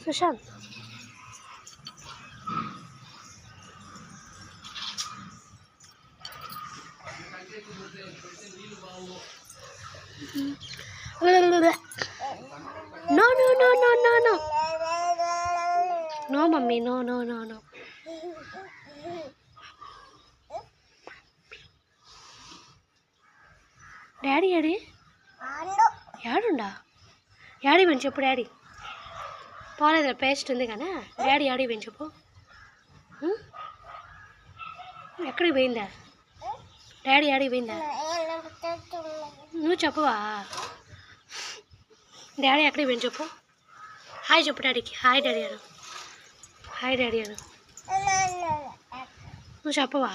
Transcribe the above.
Sushant no no no no no no no mummy no no no no daddy ఏడి యాడుండా యాడీ వెంచి చెప్పు డాడీ పోలేదు పేస్ట్ ఉంది కానీ డాడీ యాడీ వెంచి చెప్పు ఎక్కడికి పోయిందా డాడీ యాడికి పోయిందా నువ్వు చెప్పవా డాడీ ఎక్కడికి పోయింది చెప్పు హాయ్ చెప్పు డాడీకి హాయ్ డాడీ అను హాయ్ డాడీ అను నువ్వు చెప్పవా